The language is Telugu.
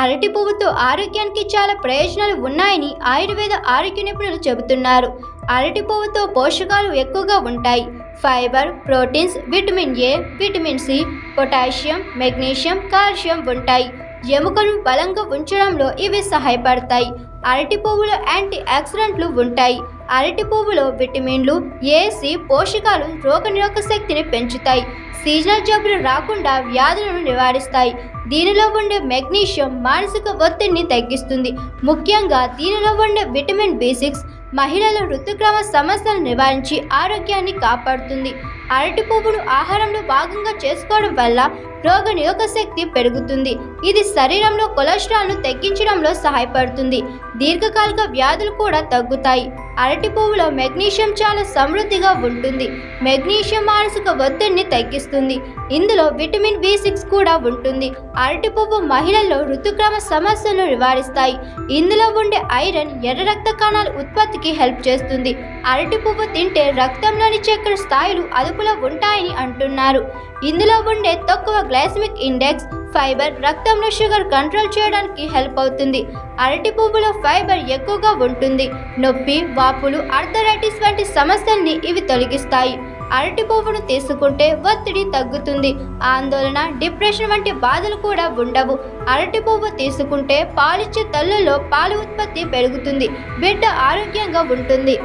అరటి పువ్వుతో ఆరోగ్యానికి చాలా ప్రయోజనాలు ఉన్నాయని ఆయుర్వేద ఆరోగ్య నిపుణులు చెబుతున్నారు. అరటి పువ్వుతో పోషకాలు ఎక్కువగా ఉంటాయి. Fibre, proteins, vitamin A, vitamin C, potassium, magnesium, calcium ఉంటాయి. ఎముకలు బలంగా ఉంచడంలో ఇవి సహాయపడతాయి. అరటి పువ్వులో యాంటీ ఆక్సిడెంట్లు ఉంటాయి. అరటి పువ్వులో విటమిన్లు ఏ, సి పోషకాలు రోగనిరోధక శక్తిని పెంచుతాయి. సీజనల్ జబ్బులు రాకుండా వ్యాధులను నివారిస్తాయి. దీనిలో ఉండే మెగ్నీషియం మానసిక ఒత్తిడిని తగ్గిస్తుంది. ముఖ్యంగా దీనిలో ఉండే విటమిన్ బి6 మహిళల ఋతుక్రమ సమస్యలను నివారించి ఆరోగ్యాన్ని కాపాడుతుంది. అరటి పువ్వును ఆహారంలో భాగంగా చేసుకోవడం వల్ల రోగనిరోధక శక్తి పెరుగుతుంది. ఇది శరీరంలో కొలెస్ట్రాల్ను తగ్గించడంలో సహాయపడుతుంది. దీర్ఘకాలిక వ్యాధులు కూడా తగ్గుతాయి. అరటి పువ్వులో మెగ్నీషియం చాలా సమృద్ధిగా ఉంటుంది. మెగ్నీషియం మానసిక ఒత్తిడిని తగ్గిస్తుంది. ఇందులో విటమిన్ బి6 కూడా ఉంటుంది. అరటి పువ్వు మహిళల్లో ఋతుక్రమ సమస్యలను నివారిస్తాయి. ఇందులో ఉండే ఐరన్ ఎర్ర రక్త కణాల ఉత్పత్తికి హెల్ప్ చేస్తుంది. అరటి పువ్వు తింటే రక్తంలోని చక్కెర స్థాయిలు అదుపులో ఉంటాయని అంటున్నారు. ఇందులో ఉండే తక్కువ గ్లైసెమిక్ ఇండెక్స్, ఫైబర్ రక్తంలో షుగర్ కంట్రోల్ చేయడానికి హెల్ప్ అవుతుంది. అరటి పువ్వులో ఫైబర్ ఎక్కువగా ఉంటుంది. నొప్పి, వాపులు, ఆర్థరైటిస్ వంటి సమస్యల్ని ఇవి తొలగిస్తాయి. అరటి పువ్వును తీసుకుంటే ఒత్తిడి తగ్గుతుంది. ఆందోళన, డిప్రెషన్ వంటి బాధలు కూడా ఉండవు. అరటి పువ్వు తీసుకుంటే పాలిచ్చే తల్లుల్లో పాల ఉత్పత్తి పెరుగుతుంది. బిడ్డ ఆరోగ్యంగా ఉంటుంది.